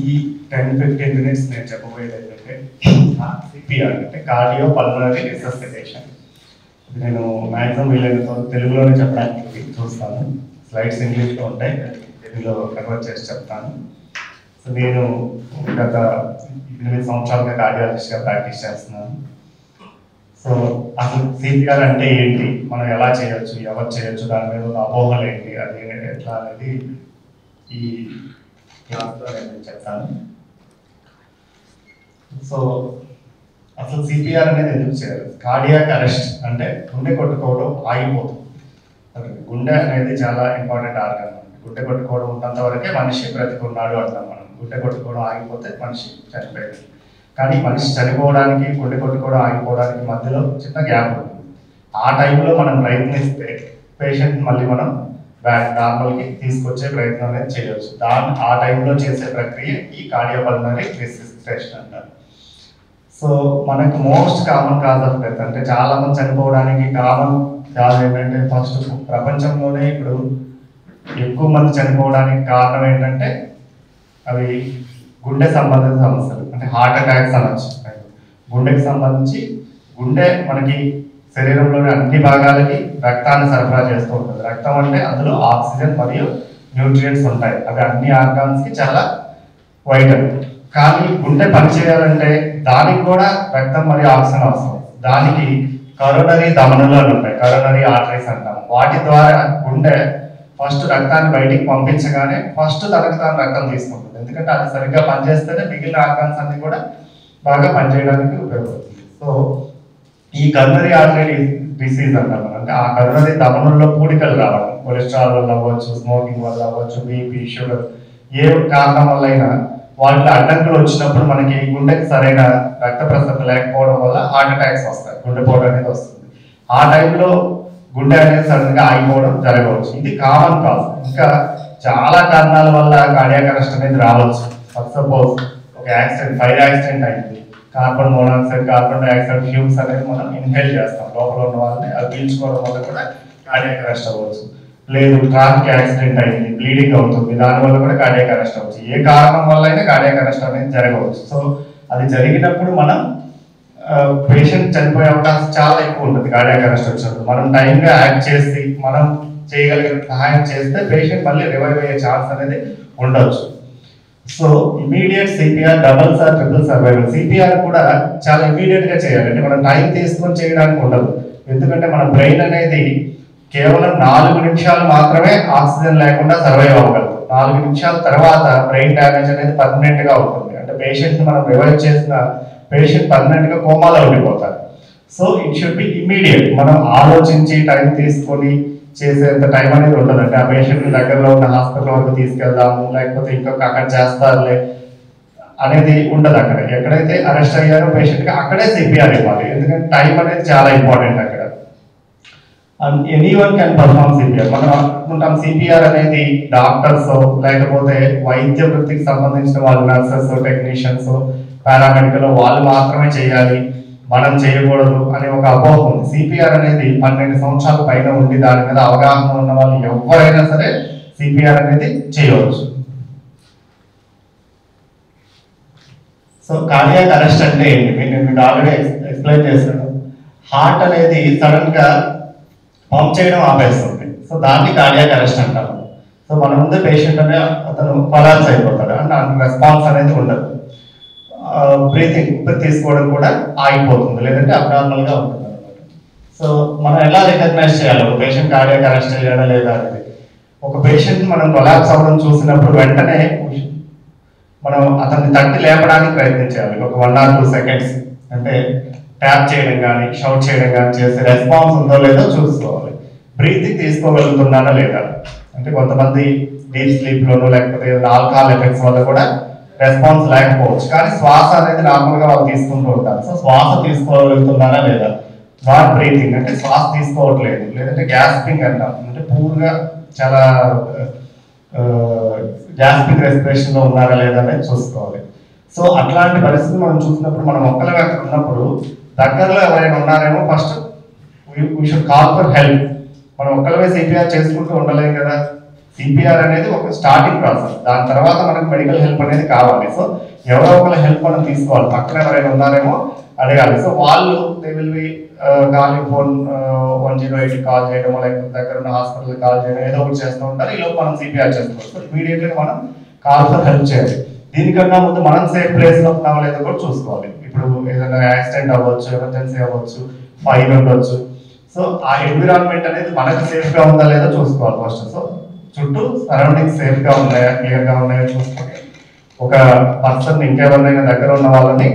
ఈ 10-15 minutes నేను చెప్పబోయేది ఏంటంటే సిపిఆర్ అంటే కార్డియో పల్మనరీ రిససిటేషన్. ఇది నేను మ్యాక్సిమం వీలైనంత తెలుగులోనే చెప్పడానికి చూస్తాను. స్లైడ్స్ ఇంగ్లీష్లో ఉంటాయి, తెలుగులో కన్వర్ట్ చేసి చెప్తాను. సో నేను గత 8 సంవత్సరాలుగా కార్డియాలజిస్ట్గా ప్రాక్టీస్ చేస్తున్నాను. సో అసలు సిపిఆర్ అంటే ఏంటి, మనం ఎలా చేయొచ్చు, ఎవరు చేయొచ్చు, దాని మీద ఉన్న అపోహలు ఏంటి, అది ఎట్లా అనేది ఈ క్లాస్లో నేను చెప్తాను. సో అసలు సిపిఆర్ అనేది ఎందుకు చేయాలి? కార్డియాక్ అరెస్ట్ అంటే గుండె కొట్టుకోవడం ఆగిపోతుంది. గుండె అనేది చాలా ఇంపార్టెంట్ ఆర్గన్. గుండె కొట్టుకోవడం ఉన్నంత వరకే మనిషి బ్రతికున్నాడు అంటాం మనం. గుండె కొట్టుకోవడం ఆగిపోతే మనిషి చనిపోయాడు. కానీ మనిషి చనిపోవడానికి గుండె కొట్టుకోవడం ఆగిపోవడానికి మధ్యలో చిన్న గ్యాప్ ఉంటుంది. ఆ టైంలో మనం ప్రయత్నిస్తే పేషెంట్ మళ్ళీ మనం బ్యాక్ నార్మల్కి తీసుకొచ్చే ప్రయత్నం అనేది చేయవచ్చు. ఆ టైంలో చేసే ప్రక్రియ ఈ కార్డియోపల్మనరీ రిససిటేషన్ అంటారు. సో మనకు most common cause of death అంటే చాలా మంది చనిపోవడానికి కామన్ కాజ్ ఏంటంటే, ఫస్ట్ ప్రపంచంలోనే ఇప్పుడు ఎక్కువ మంది చనిపోవడానికి కారణం ఏంటంటే అవి గుండె సంబంధిత సమస్యలు, అంటే హార్ట్ అటాక్స్ అనొచ్చు. గుండెకి సంబంధించి గుండె మనకి శరీరంలోని అన్ని భాగాలకి రక్తాన్ని సరఫరా చేస్తూ ఉంటుంది. రక్తం అంటే అందులో ఆక్సిజన్ మరియు న్యూట్రియంట్స్ ఉంటాయి. అవి అన్ని ఆర్గాన్స్కి చాలా వైటల్. కానీ గుండె పనిచేయాలంటే దానికి కూడా రక్తం మరియు ఆక్సిజన్ అవసరం. దానికి కరోనరీ ధమనులు అని ఉంటాయి, కరోనరీ ఆర్టరీస్ అంటాం. వాటి ద్వారా గుండె ఫస్ట్ రక్తాన్ని బయటికి పంపించగానే ఫస్ట్ తనకు తాను రక్తం తీసుకుంటుంది. ఎందుకంటే అది సరిగ్గా పనిచేస్తేనే మిగిలిన ఆర్గాన్స్ అన్ని కూడా బాగా పనిచేయడానికి ఉపయోగపడుతుంది. సో ఈ కరోనరీ ఆర్టరీ డిసీజ్ అంటాం. అంటే ఆ కరోనరీ ధమనుల్లో పూడికలు రావడం, కొలెస్ట్రాల్ వల్ల అవ్వచ్చు, స్మోకింగ్ వల్ల అవ్వచ్చు, బీపీ, షుగర్, ఏ కారణం వల్ల అయినా వాటిలో అడ్డంకులు వచ్చినప్పుడు మనకి గుండెకి సరైన రక్త ప్రసరణ లేకపోవడం వల్ల హార్ట్ అటాక్స్ వస్తాయి, గుండెపోటు అనేది వస్తుంది. ఆ టైంలో గుండె అనేది సడన్ గా ఆగిపోవడం జరగవచ్చు. ఇది కామన్ కాజ్. ఇంకా చాలా కారణాల వల్ల కార్డియాక్ అరెస్ట్ అనేది రావచ్చు. ఫస్ట్ సపోజ్ ఒక యాక్సిడెంట్, ఫైర్ యాక్సిడెంట్ అయింది, carbon monoxide, carbon dioxide fumes అనేది మనం ఇన్హేల్ చేస్తాం, లోపల ఉన్న వాళ్ళని అది పీల్చుకోవడం వల్ల కూడా కార్డియాక్ అరెస్ట్ అవ్వచ్చు. లేదు ట్రాఫిక్ యాక్సిడెంట్ అయింది, బ్లీడింగ్ అవుతుంది, దానివల్ల కూడా కార్డియాక్ అరెస్ట్ అవ్వచ్చు. ఏ కారణం వల్ల అయినా కార్డియాక్ అరెస్ట్ అనేది జరగవచ్చు. సో అది జరిగినప్పుడు మనం పేషెంట్ చనిపోయే అవకాశం చాలా ఎక్కువ ఉంటుంది. కార్డియాక్ అరెస్ట్ వచ్చినప్పుడు మనం టైంగా యాక్ట్ చేసి మనం చేయగలిగిన సహాయం చేస్తే పేషెంట్ మళ్ళీ రివైవ్ అయ్యే ఛాన్స్ అనేది ఉండొచ్చు. So immediate CPR, doubles or triple survival. CPR కూడా చాలా ఇమీడియట్ గా చేయాలి, అంటే మనం టైం తీసుకొని చేయడానికి ఉండదు. ఎందుకంటే మన బ్రెయిన్ అనేది కేవలం 4 నిమిషాలు మాత్రమే ఆక్సిజన్ లేకుండా సర్వైవ్ అవ్వగలదు. 4 నిమిషాల తర్వాత బ్రెయిన్ డ్యామేజ్ అనేది పర్మనెంట్ గా ఉంటుంది. అంటే పేషెంట్ మనం రివైవ్ చేసిన పేషెంట్ పర్మనెంట్ గా కోమాలో ఉండిపోతారు. So it should be immediate. మనం ఆలోచించి టైం తీసుకొని చేసేంత టైం అనేది ఉండదు. అంటే ఆ పేషెంట్ దగ్గరలో ఉన్న హాస్పిటల్ వరకు తీసుకెళ్దాము, లేకపోతే ఇంకొక అక్కడ చేస్తారులే అనేది ఉండదు. అక్కడ ఎక్కడైతే అరెస్ట్ అయ్యారో పేషెంట్ కి అక్కడే సిపిఆర్ ఇవ్వాలి. ఎందుకంటే టైం అనేది చాలా ఇంపార్టెంట్ అక్కడ. Anyone can perform CPR. మనం అనుకుంటాం సిపిఆర్ అనేది డాక్టర్స్ లేకపోతే వైద్య వృత్తికి సంబంధించిన వాళ్ళు, నర్సెస్, టెక్నీషియన్స్, పారామెడికల్ వాళ్ళు మాత్రమే చేయాలి, మనం చేయకూడదు అనే ఒక అపోహ ఉంది. సిపిఆర్ అనేది 12 సంవత్సరాల పైన ఉండి దాని మీద అవగాహన ఉన్న వాళ్ళు ఎవరైనా సరే సిపిఆర్ అనేది చేయవచ్చు. సో కార్డియాక్ అరెస్ట్ అంటే ఏంటి? నేను మీకు ఆల్రెడీ ఎక్స్ప్లెయిన్ చేశాను. హార్ట్ అనేది సడన్ గా పంప్ చేయడం ఆపేస్తుంది. సో దాన్ని కార్డియాక్ అరెస్ట్ అంటారు. సో మన ముందే పేషెంట్ అనే అతను కొలాప్స్ అయిపోతాడు, అంటే రెస్పాన్స్ అనేది ఉండదు. బ్రీతింగ్ తీసుకోవడం కూడా ఆగిపోతుంది, లేదంటే అబ్నార్మల్ గా ఉంటుంది అనమాట. సో మనం ఎలా రికగ్నైజ్ చేయాలి ఒక పేషెంట్ కార్డియాక్ అరెస్ట్ అయ్యాడా లేదా అనేది? ఒక పేషెంట్ మనం కొలాప్స్ అవ్వడం చూసినప్పుడు వెంటనే మనం అతన్ని తట్టి లేపడానికి ప్రయత్నించాలి. ఒక 1 or 2 seconds, అంటే ట్యాప్ చేయడం కానీ షౌట్ చేయడం కానీ చేసి రెస్పాన్స్ ఉందో లేదో చూసుకోవాలి. బ్రీతింగ్ తీసుకోగలుగుతున్నారా లేదా? అంటే కొంతమంది డీప్ స్లీప్ లోనో లేకపోతే ఆల్కహాల్ ఎఫెక్ట్స్ వల్ల కూడా రెస్పాన్స్ లేకపోవచ్చు, కానీ శ్వాస అనేది నార్మల్ గా వాళ్ళు తీసుకుంటూ ఉంటారు. సో శ్వాస తీసుకోగలుగుతున్నారా లేదా? నాట్ బ్రీతింగ్ అంటే శ్వాస తీసుకోవట్లేదు, లేదంటే గ్యాస్పింగ్ అంటాం, అంటే పూర్గా చాలా గ్యాస్పింగ్ రెస్పిరేషన్ లో ఉన్నారా లేదా అనేది చూసుకోవాలి. సో అట్లాంటి పరిస్థితి మనం చూసినప్పుడు మనం ఒక్కరిగా ఉన్నప్పుడు దగ్గరలో ఎవరైనా ఉన్నారేమో first we should call for help. మనం ఒక్కరివే సిపిఆర్ చేసుకుంటూ ఉండలేం కదా. సిపిఆర్ అనేది ఒక స్టార్టింగ్ ప్రాసెస్, దాని తర్వాత మనకు మెడికల్ హెల్ప్ అనేది కావాలి. సో ఎవరో ఒకళ్ళ హెల్ప్ మనం తీసుకోవాలి, పక్కన ఎవరైనా ఉన్నారేమో అడగాలి. సో వాళ్ళు they will B calling phone 108 call చేయడం, లేకపోతే దగ్గర ఉన్న హాస్పిటల్ కాల్ చేయడం, ఏదో ఒకటి చేస్తూ ఉంటారు. ఈలోపు మనం సిపిఆర్ చేస్తాం. సో ఇమీడియట్గా మనం కాల్ ఫర్ హెల్ప్ చేయాలి. దీనికన్నా ముందు మనం సేఫ్ ప్లేస్లో ఉన్నామో లేదో కూడా చూసుకోవాలి. ఇప్పుడు ఏదైనా యాక్సిడెంట్ అవ్వచ్చు, ఎమర్జెన్సీ అవ్వచ్చు, ఫైర్ ఉండొచ్చు. సో ఆ ఎన్విరాన్మెంట్ అనేది మనకు సేఫ్గా ఉందా లేదో చూసుకోవాలి ఫస్ట్. సో చుట్టూ సరౌండింగ్స్ సేఫ్గా ఉన్నాయా, క్లియర్గా ఉన్నాయో చూసుకొని ఒక పర్సన్ ఇంకెవరినైనా దగ్గర ఉన్న వాళ్ళని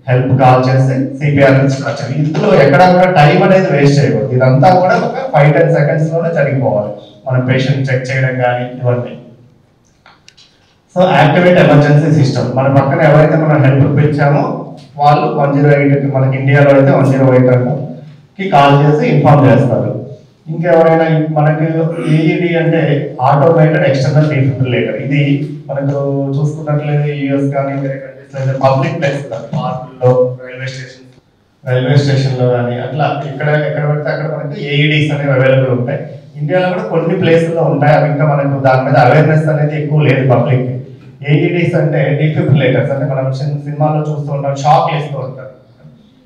హెల్ప్ కాల్ చేసి సిపిఆర్ స్టార్ట్ చేయాలి. ఇందులో ఎక్కడ కూడా టైం అనేది వేస్ట్ చేయకూడదు. ఇదంతా కూడా ఒక 5-10 సెకండ్స్లోనే జరిగిపోవాలి. మనం పేషెంట్ చెక్ చేయడం కానీ ఇవన్నీ. సో యాక్టివేట్ ఎమర్జెన్సీ సిస్టమ్, మన పక్కన ఎవరైతే మనం హెల్ప్ ఇప్పించామో వాళ్ళు 108, మనకి ఇండియాలో అయితే 108కి కాల్ చేసి ఇన్ఫార్మ్ చేస్తారు. ఇంకెవరైనా మనకి ఏఈడి అంటే ఆటోమేటెడ్ ఎక్స్టర్నల్ డిఫిబ్రిలేటర్. ఇది మనకు చూసుకున్నట్లయితే యూఎస్ కానీ వేరే కంట్రీస్ అయితే పబ్లిక్ ప్లేస్, పార్కుల్లో, రైల్వే స్టేషన్లో కానీ అట్లా ఎక్కడ పడితే అక్కడ మనకి ఏఈడీస్ అనేవి అవైలబుల్ ఉంటాయి. ఇండియాలో కూడా కొన్ని ప్లేసుల్లో ఉంటాయి. అవి ఇంకా మనకు దాని మీద అవేర్నెస్ అనేది ఎక్కువ లేదు పబ్లిక్కి. ఏఈడీస్ అంటే డిఫిబ్రిలేటర్స్, అంటే మనం సినిమాలో చూస్తూ ఉంటాం, షాక్ వేస్తూ ఉంటారు.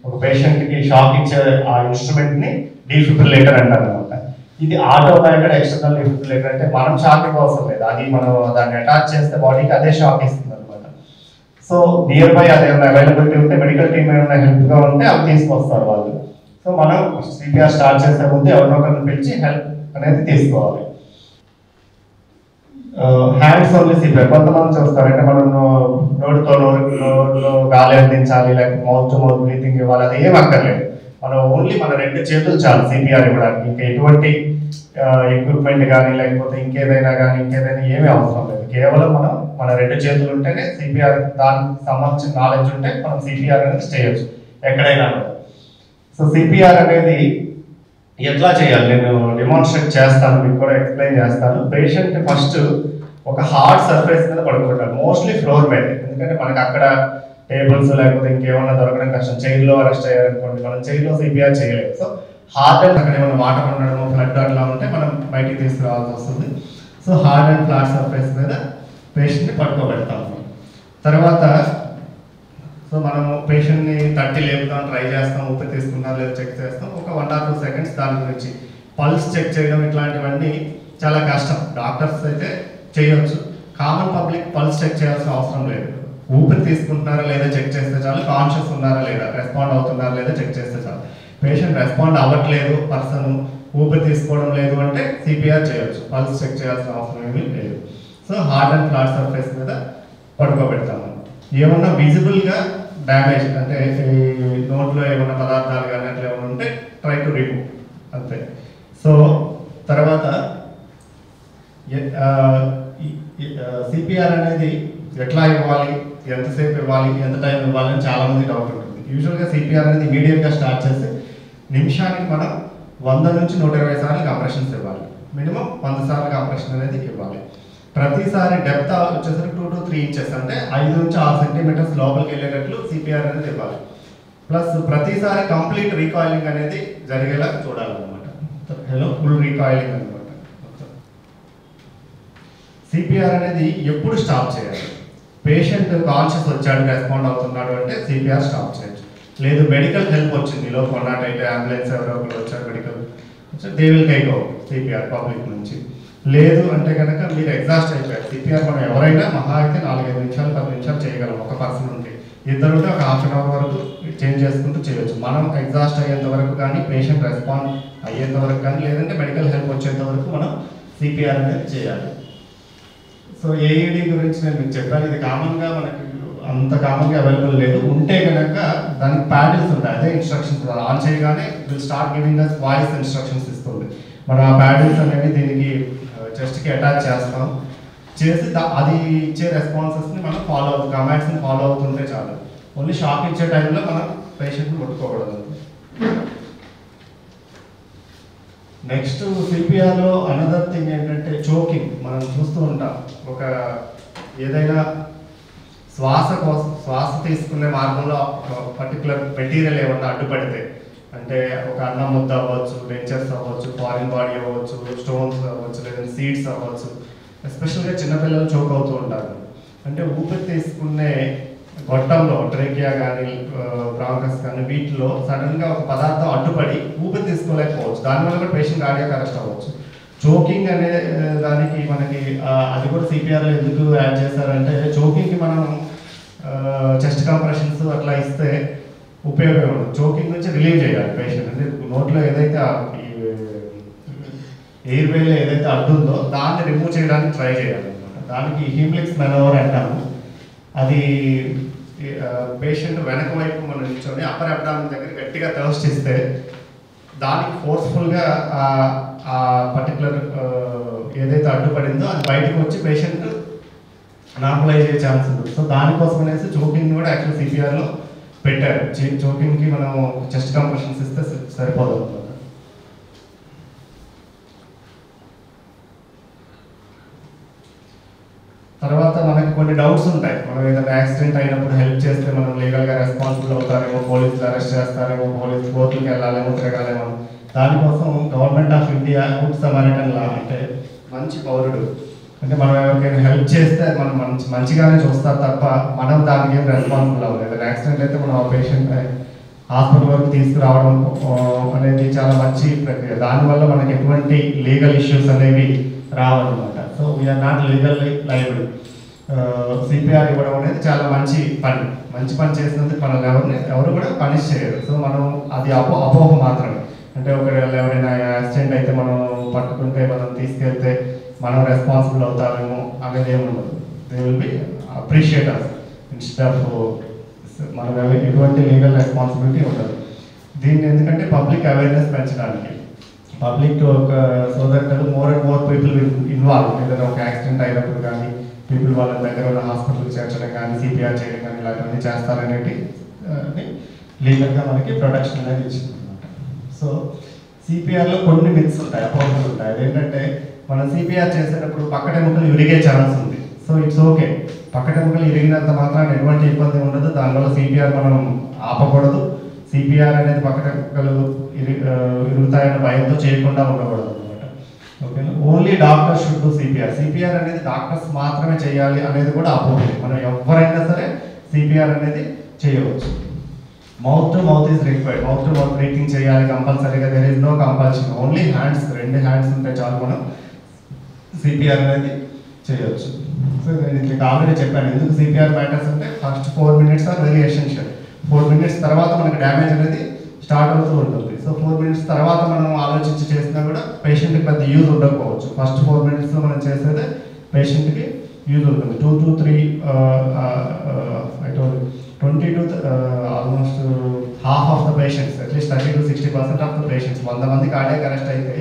ఒక పేషెంట్కి షాక్ ఇచ్చే ఆ ఇన్స్ట్రుమెంట్ని డిఫిబ్రిలేటర్ అంటారు అనమాట. ఇది ఆటోమేటెడ్ ఎక్స్టర్నల్ డిఫిబ్రిలేటర్, అంటే మనం షాక్ ఇవ్వవసరం లేదు, అది మనం దాన్ని అటాచ్ చేస్తే బాడీకి అదే షాక్ ఇస్తుంది అనమాట. సో నియర్ బై అదేమైనా అవైలబిలిటీ ఉంటే, మెడికల్ టీమ్ ఏమైనా హెల్ప్గా ఉంటే అవి తీసుకొస్తారు వాళ్ళు. సో మనం సిపిఆర్ స్టార్ట్ చేసే ముందు ఎవరినొకరిని పిలిచి హెల్ప్ అనేది తీసుకోవాలి. హ్యాండ్స్ ఓన్లీ సిపిఆర్ కొంతమంది చూస్తారు, అంటే మనం నోటితో గాలి అందించాలి, లేకపోతే మౌత్ టు మౌత్ బ్రీతింగ్ ఇవ్వాలి, అది ఏం అక్కర్లేదు. మనం ఓన్లీ మన 2 చేతులు చాలు సిపిఆర్ ఇవ్వడానికి. ఇంకా ఎటువంటి ఎక్విప్మెంట్ కానీ లేకపోతే ఇంకేదైనా ఏమీ అవసరం లేదు. కేవలం మనం మన 2 చేతులు ఉంటేనే సిపిఆర్, దానికి సంబంధించిన నాలెడ్జ్ ఉంటే మనం సిపిఆర్ అనేది చేయొచ్చు ఎక్కడైనా. సో సిపిఆర్ అనేది ఎట్లా చేయాలి నేను డెమాన్స్ట్రేట్ చేస్తాను, మీకు కూడా ఎక్స్ప్లెయిన్ చేస్తాను. పేషెంట్ ఫస్ట్ ఒక హార్డ్ సర్ఫేస్ మీద పడుకుంటారు, మోస్ట్లీ ఫ్లోర్ మీద. ఎందుకంటే మనకి అక్కడ టేబుల్స్ లేకపోతే ఇంకేమన్నా దొరకడం కష్టం. చైర్లో అరెస్ట్ అయ్యారనుకోండి, మనం చైర్లో సిపిఆర్ చేయలేము. సో హార్డ్ అండ్ అక్కడ ఏమైనా వాటర్ ఉండడము, ఫ్లడ్ అట్లా ఉంటే మనం బయటికి తీసుకురావాల్సి వస్తుంది. So hard and flat surface మీద పేషెంట్ని పడుకోబెడతాము. తర్వాత సో మనము పేషెంట్ని తట్టి లేపుదాం ట్రై చేస్తాం, ఊపిరి తీసుకున్నారో లేదో చెక్ చేస్తాం. ఒక 1 or 2 seconds దాని గురించి పల్స్ చెక్ చేయడం ఇట్లాంటివన్నీ చాలా కష్టం. డాక్టర్స్ అయితే చేయొచ్చు, కామన్ పబ్లిక్ పల్స్ చెక్ చేయాల్సిన అవసరం లేదు. ఊపిరి తీసుకుంటున్నారా లేదా చెక్ చేస్తే చాలు, కాన్షియస్ ఉన్నారా లేదా, రెస్పాండ్ అవుతున్నారా లేదా చెక్ చేస్తే చాలు. పేషెంట్ రెస్పాండ్ అవ్వట్లేదు, పర్సన్ ఊపిరి తీసుకోవడం లేదు అంటే సిపిఆర్ చేయొచ్చు, పల్స్ చెక్ చేయాల్సిన అవసరం ఏమీ లేదు. So hard and flat surface మీద పడుకోబెడతాము. ఏమన్నా విజిబుల్గా డ్యామేజ్ అంటే నోట్లో ఏమన్నా పదార్థాలు కానీ అట్లా ఏమైనా ఉంటే ట్రై టు రిమూవ్ అంతే. సో తర్వాత సిపిఆర్ అనేది ఎట్లా ఇవ్వాలి, ఎంతసేపు ఇవ్వాలి, ఎంత టైం ఇవ్వాలి అని చాలామంది డౌట్ ఉంటుంది. యూజువల్గా సిపిఆర్ అనేది ఇమీడియట్గా స్టార్ట్ చేసి నిమిషానికి మనం 100 నుంచి 120 సార్లు కంప్రెషన్స్ ఇవ్వాలి. మినిమం 100 సార్లు కంప్రెషన్ అనేది ఇవ్వాలి. ప్రతిసారి డెప్త్ వచ్చేసరికి 2 to 3 inches, అంటే 5 నుంచి 6 సెంటీమీటర్స్ లోపలికి వెళ్ళేటట్లు సిపిఆర్ అనేది ఇవ్వాలి. ప్లస్ ప్రతిసారి కంప్లీట్ రీకాయిలింగ్ అనేది జరిగేలా చూడాలన్నమాట. ఫుల్ రీకాయిలింగ్ అనమాట. సిపిఆర్ అనేది ఎప్పుడు స్టాప్ చేయాలి? పేషెంట్ కాన్షియస్ వచ్చాడు, రెస్పాండ్ అవుతున్నాడు అంటే సిపిఆర్ స్టాప్ చేయొచ్చు. లేదు మెడికల్ హెల్ప్ వచ్చింది, లో కొన్నాటైతే అంబులెన్స్ ఎవరో ఒకరు వచ్చారు, medical they will take over CPR public నుంచి. లేదు అంటే కనుక మీరు ఎగ్జాస్ట్ అయిపోయారు, సిపిఆర్ మనం ఎవరైనా మహా అయితే 4-5 నిమిషాలు 10 నిమిషాలు చేయగలం ఒక పర్సన్ ఉంటే. ఇద్దరు ఉంటే ఒక ½ hour వరకు చేంజ్ చేసుకుంటూ చేయొచ్చు. మనం ఎగ్జాస్ట్ అయ్యేంత వరకు కానీ, పేషెంట్ రెస్పాండ్ అయ్యేంత వరకు కానీ, లేదంటే మెడికల్ హెల్ప్ వచ్చేంత వరకు మనం సిపిఆర్ అనేది చేయాలి. సో ఏఈడి గురించి నేను మీకు చెప్పాను, ఇది కామన్గా మనకి అంత కామన్గా అవైలబుల్ లేదు. ఉంటే కనుక దానికి ప్యాడిల్స్ ఉంటాయి, అదే ఇన్స్ట్రక్షన్స్ ఆన్ చేయగానే will start giving us voice instructions ఇస్తుంది. మనం ఆ ప్యాడిల్స్ అనేవి దీనికి చెస్ట్కి అటాచ్ చేస్తాం, చేసి అది ఇచ్చే రెస్పాన్సెస్ని మనం ఫాలో అవుతాం, కమాండ్స్ని ఫాలో అవుతుంటే చాలు. ఓన్లీ షాక్ ఇచ్చే టైంలో మనం పేషెంట్ని ముట్టుకోకూడదు. నెక్స్ట్ సిపిఆర్లో అనదర్ థింగ్ ఏంటంటే చోకింగ్. మనం చూస్తూ ఉంటాం, ఒక ఏదైనా శ్వాస తీసుకునే మార్గంలో ఒక పర్టికులర్ మెటీరియల్ ఏమన్నా అడ్డుపడితే, అంటే ఒక అన్నం ముద్ద అవ్వచ్చు, డెంచర్స్ అవ్వచ్చు, ఫారిన్ బాడీ అవ్వచ్చు, స్టోన్స్ అవ్వచ్చు, లేదా సీడ్స్ అవ్వచ్చు, ఎస్పెషల్గా చిన్నపిల్లలు చోక్ అవుతూ ఉంటారు. అంటే ఊపిరి తీసుకునే గొట్టంలో ట్రేకియా కానీ బ్రాంకస్ కానీ వీటిలో సడన్గా ఒక పదార్థం అడ్డుపడి ఊపిరి తీసుకోలేకపోవచ్చు. దానివల్ల కూడా పేషెంట్ కార్డియాక్ అరెస్ట్ అవ్వచ్చు. చోకింగ్ అనే దానికి మనకి అది కూడా సిపిఆర్లో ఎందుకు యాడ్ చేశారంటే చోకింగ్కి మనం చెస్ట్ కంప్రెషన్స్ అట్లా ఇస్తే ఉపయోగం ఉండదు. చోకింగ్ నుంచి రిలీవ్ చేయాలి పేషెంట్. అంటే నోట్లో ఏదైతే ఎయిర్ వేలో ఏదైతే అడ్డుందో దాన్ని రిమూవ్ చేయడానికి ట్రై చేయాలి అనమాట. దానికి హీమ్లిక్స్ మెనోవర్ అంటాము. అది పేషెంట్ వెనక వైపు మనం నిల్చొని అప్పర్ అబ్డామిన్ దగ్గర గట్టిగా థర్స్ట్ ఇస్తే దానికి ఫోర్స్ఫుల్గా ఆ పర్టికులర్ ఏదైతే అడ్డుపడిందో అది బయటకు వచ్చి పేషెంట్ నార్మలైజ్ అయ్యే ఛాన్స్ ఉంటుంది. సో దానికోసం అనేసి చోకింగ్ కూడా యాక్చువల్ సిపిఆర్లో పెట్టారు. చోకింగ్కి మనం చెస్ట్ కంప్రెషన్స్ ఇస్తే సరిపోదు అనమాట. తర్వాత మనకి కొన్ని డౌట్స్ ఉంటాయి. మనం ఏదైనా యాక్సిడెంట్ అయినప్పుడు హెల్ప్ చేస్తే మనం లీగల్గా రెస్పాన్సిబుల్ అవుతారేమో, పోలీసులు అరెస్ట్ చేస్తారేమో, పోలీసు కోర్టులకు వెళ్ళాలేమో, తిరగాలేమో. దానికోసం government of India good samaritan law అంటే మంచి పౌరుడు అంటే మనం ఎవరికైనా హెల్ప్ చేస్తే మనం మంచిగానే చూస్తారు తప్ప మనం దానికి ఏం రెస్పాన్సిబుల్ అవ్వదు. ఏదైనా యాక్సిడెంట్ అయితే మనం ఆ పేషెంట్ హాస్పిటల్ వరకు తీసుకురావడం అనేది చాలా మంచి ప్రక్రియ. దానివల్ల మనకి ఎటువంటి లీగల్ ఇష్యూస్ అనేవి రావన్నమాట. So we are not legally liable. CPR ఇవ్వడం అనేది చాలా మంచి పని చేసినందుకు మనల్ని ఎవరు కూడా పనిష్ చేయరు. సో మనం అది అపోహ మాత్రమే. అంటే ఎవరైనా యాక్సిడెంట్ అయితే మనం పట్టుకుంటే మనం తీసుకెళ్తే మనం రెస్పాన్సిబుల్ అవుతామేమో అనేది ఏమి ఉండదు. They will be appreciate us instead of మనం ఎటువంటి లీగల్ రెస్పాన్సిబిలిటీ ఉండదు. దీన్ని ఎందుకంటే పబ్లిక్ అవేర్నెస్ పెంచడానికి, పబ్లిక్ ఒక so that more and more people involve. ఏదైనా ఒక యాక్సిడెంట్ అయినప్పుడు కానీ పీపుల్ వాళ్ళ దగ్గర ఉన్న హాస్పిటల్కి చేర్చడం కానీ సిపిఆర్ చేయడం కానీ ఇలాంటివన్నీ చేస్తారనేది లీగల్గా మనకి ప్రొటెక్షన్ అనేది ఇచ్చింది అనమాట. సో సిపిఆర్లో కొన్ని మిత్స్ ఉంటాయి, అపోహలు ఉంటాయి. అదేంటంటే మనం సిపిఆర్ చేసేటప్పుడు పక్కటెముకలు విరిగే ఛాన్స్ ఉంది. సో ఇట్స్ ఓకే, పక్కటెముకలు ఇరిగినంత మాత్రాన ఎటువంటి ఇబ్బంది ఉండదు. దానివల్ల సిపిఆర్ మనం ఆపకూడదు. సిపిఆర్ అనేది పక్కటెముకలు ఇరుగుతాయన్న భయంతో చేయకుండా ఉండకూడదు అనమాట. ఓకేనా. Only doctors should do CPR. CPR అనేది డాక్టర్స్ మాత్రమే చేయాలి అనేది కూడా అపోహే. మనం ఎవరైనా సరే సిపిఆర్ అనేది చేయవచ్చు. Mouth to mouth is required. Mouth to mouth breathing చేయాలి కంపల్సరీగా. There is no compulsion. Only hands, 2 hands ఉంటే చాలు మనం సిపిఆర్ అనేది చేయవచ్చు. సో నేను మీకు ఆల్రెడీ చెప్పాను ఎందుకు సిపిఆర్ మ్యాటర్స్ అంటే first 4 minutes are very essential. 4 minutes తర్వాత మనకి డ్యామేజ్ అనేది స్టార్ట్ అవుతూ ఉంటుంది. సో 4 minutes తర్వాత మనం ఆలోచించి చేసినా కూడా పేషెంట్కి పెద్ద యూజ్ ఉండకపోవచ్చు. ఫస్ట్ 4 minutesలో మనం చేసేదే పేషెంట్కి యూజ్ ఉంటుంది. 2 to 3 20 to almost half of the patients, at least 30 to 60% of the patients 100 మంది కార్డియాక్ అరెస్ట్ అయితే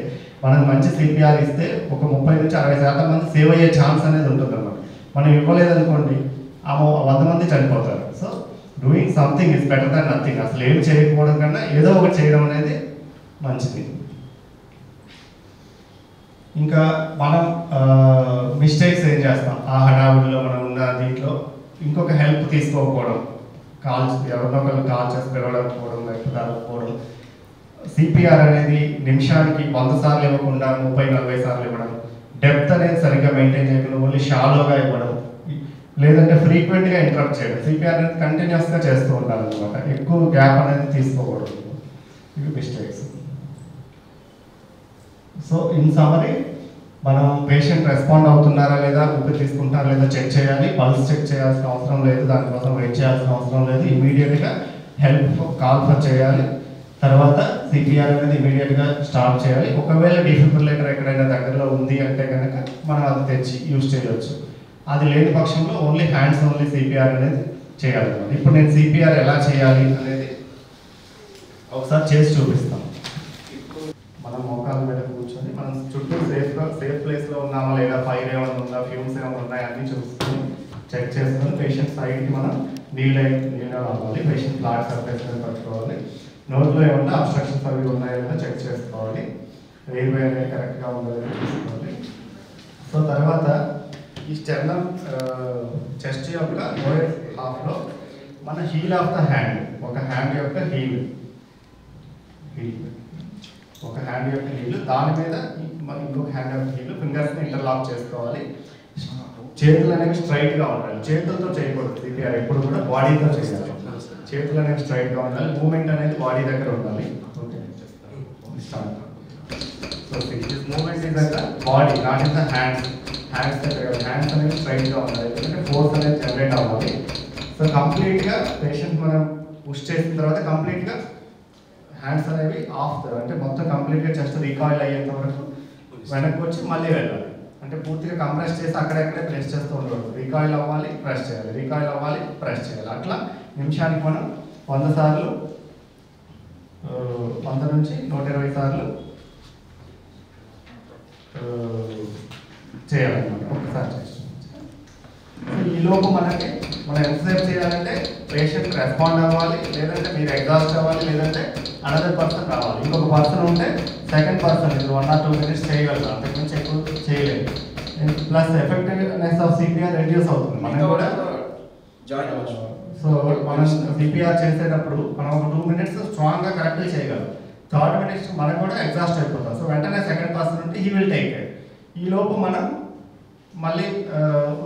మనం మంచి సిపిఆర్ ఇస్తే ఒక 30 నుంచి 60% మంది సేవ్ అయ్యే ఛాన్స్ అనేది ఉంటుంది అన్నమాట. మనం ఇవ్వలేదనుకోండి 100 మంది చనిపోతారు. So doing something is better than nothing. అసలు ఏం చేయకపోవడం కన్నా ఏదో ఒకటి చేయడం అనేది మంచిది. ఇంకా మనం మిస్టేక్స్ ఏం చేస్తాం ఆ హడావుడిలో మనం ఉన్న దీంట్లో ఇంకొక హెల్ప్ తీసుకోకపోవడం, ఎవరినో ఒకళ్ళు కాల్ చేసి పిలవడకపోవడం, లేకపోతే అవ్వకపోవడం. సిపిఆర్ అనేది నిమిషానికి 100 సార్లు ఇవ్వకుండా 30-40 సార్లు ఇవ్వడం, డెప్త్ అనేది సరిగ్గా మెయింటైన్ చేయకుండా ఓన్లీ షాలోగా ఇవ్వడం, లేదంటే ఫ్రీక్వెంట్గా ఇంటరప్ట్ చేయడం. సిపిఆర్ అనేది కంటిన్యూస్గా చేస్తూ ఉండాలన్నమాట. ఎక్కువ గ్యాప్ అనేది తీసుకోకూడదు. ఇవి మిస్టేక్స్. సో ఇన్ సమ్మరీ మనం పేషెంట్ రెస్పాండ్ అవుతున్నారా లేదా, ఊపిరి తీసుకుంటారా లేదా చెక్ చేయాలి. పల్స్ చెక్ చేయాల్సిన అవసరం లేదు, దానికోసం వెయిట్ చేయాల్సిన అవసరం లేదు. ఇమీడియట్గా హెల్ప్ కాల్ ఫర్ చేయాలి. తర్వాత సిపిఆర్ అనేది ఇమీడియట్గా స్టార్ట్ చేయాలి. ఒకవేళ డిఫిబ్రిలేటర్ ఎక్కడైనా దగ్గరలో ఉంది అంటే కనుక మనం అది తెచ్చి యూజ్ చేయవచ్చు. అది లేని పక్షంలో ఓన్లీ హ్యాండ్స్ ఓన్లీ సిపిఆర్ అనేది చేయాలి. ఇప్పుడు నేను సిపిఆర్ ఎలా చేయాలి అనేది ఒకసారి చేసి చూపిస్తాను. మనం మోకాల మీద కూర్చొని మనం చుట్టూ సేఫ్ ప్లేస్లో ఉన్నామా లేదా, ఫైర్ ఏమైనా ఉందా, ఫ్యూమ్స్ ఏమైనా ఉన్నాయా అన్నీ చూసుకొని చెక్ చేసుకొని పేషెంట్ సైడ్కి మనం నీళ్ళ అవ్వాలి. పేషెంట్ ఫ్లాట్ సర్ఫేస్ మీద పట్టుకోవాలి. నోట్లో ఏమన్నా అబ్స్ట్రక్షన్స్ అవి ఉన్నాయో చెక్ చేసుకోవాలి. ఎయిర్ వే అనేది కరెక్ట్గా ఉందో చూసుకోవాలి. సో తర్వాత ఈ స్టెర్నమ్ చెస్ట్ యొక్క లోయర్ హాఫ్లో మన హీల్ ఆఫ్ ద హ్యాండ్, ఒక హ్యాండ్ యొక్క హీల్, ఒక హ్యాండ్ యొక్క హీల్, దాని మీద ఇంకొక హ్యాండ్ ఆఫ్ హీల్, ఫింగర్స్ని ఇంటర్లాక్ చేసుకోవాలి. చేతులు అనేవి స్ట్రైట్గా ఉండాలి, చేతులతో చేయకూడదు సిపిఆర్, ఎప్పుడు కూడా బాడీతో చేయాలి. చేతులు అనేవి స్ట్రైట్గా ఉండాలి, మూమెంట్ అనేది బాడీ దగ్గర ఉండాలి. So this moment is at the body, not in the hands. Hands దగ్గర, హ్యాండ్స్ అనేవి స్ట్రైట్గా ఉండాలి, ఎందుకంటే ఫోర్స్ అనేది జనరేట్ అవ్వాలి. సో కంప్లీట్గా పేషెంట్ మనం పుష్ చేసిన తర్వాత కంప్లీట్గా హ్యాండ్స్ అనేవి ఆఫ్, అంటే మొత్తం కంప్లీట్గా చెస్ట్ రీకాయిల్ అయ్యేంత వరకు వెనక్కి వచ్చి మళ్ళీ వెళ్ళాలి. అంటే పూర్తిగా కంప్రెస్ చేసి అక్కడెక్కడే ప్రెస్ చేస్తూ ఉండకూడదు. రీకాయిల్ అవ్వాలి, ప్రెస్ చేయాలి, రీకాయిల్ అవ్వాలి, ప్రెస్ చేయాలి. అట్లా నిమిషానికి మనం 100 సార్లు, 100 నుంచి 120 సార్లు చేయాలన్నమాట, ఒకసారి చేస్తాం. ఈలోపు మనకి మనం ఎంతసేపు చేయాలంటే పేషెంట్ రెస్పాండ్ అవ్వాలి, లేదంటే మీరు ఎగ్జాస్ట్ అవ్వాలి, లేదంటే అనదర్ పర్సన్ రావాలి. ఇంకొక పర్సన్ ఉంటే సెకండ్ పర్సన్ ఇది 1 or 2 minutes చేయగలరు, అంతకుమించి ఎక్కువ చేయలేదు. Plus effectiveness of CPR reduce అవుతుంది. మనం కూడా సో మనం సిపిఆర్ చేసేటప్పుడు మనం ఒక 2 minutes స్ట్రాంగ్గా కరెక్ట్గా చేయగలం. 3rd minute మనం కూడా ఎగ్జాస్ట్ అయిపోతాం. సో వెంటనే సెకండ్ పర్సన్ ఉంటే హీ విల్ టేక్ కేర్. ఈ లోపు మనం మళ్ళీ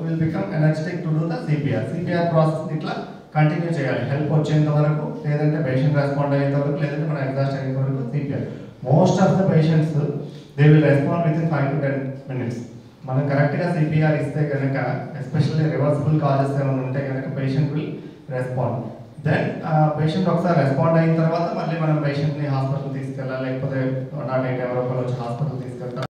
will become energetic to do the CPR. CPR process ఇట్లా కంటిన్యూ చేయాలి, హెల్ప్ వచ్చేంత వరకు, లేదంటే పేషెంట్ రెస్పాండ్ అయ్యేంత వరకు, లేదంటే మనం ఎగ్జాస్ట్ అయ్యేంత వరకు CPR. Most of the patients they will respond with in 5 to 10 minutes. మనం కరెక్ట్గా సిపిఆర్ ఇస్తే కనుక, ఎస్పెషల్లీ రివర్సిబుల్ కాజెస్ ఏమైనా ఉంటే కనుక patient will respond. Then patient ఒకసారి రెస్పాండ్ అయిన తర్వాత మళ్ళీ మనం పేషెంట్ని హాస్పిటల్ తీసుకెళ్ళాలి, లేకపోతే 108 ఎవరో ఒకరు వచ్చి హాస్పిటల్ తీసుకెళ్తారు.